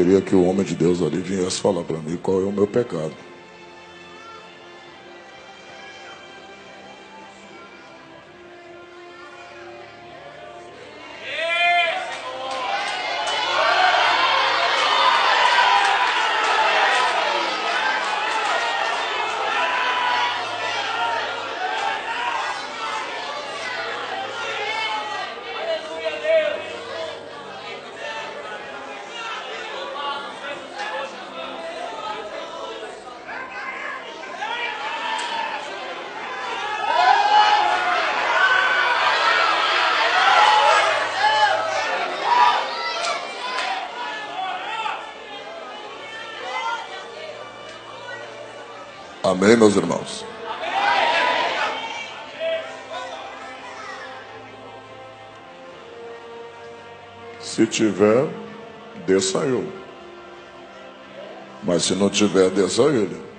queria que o homem de Deus ali viesse falar para mim qual é o meu pecado. Amém, meus irmãos? Se tiver, desça eu. Mas se não tiver, desça ele.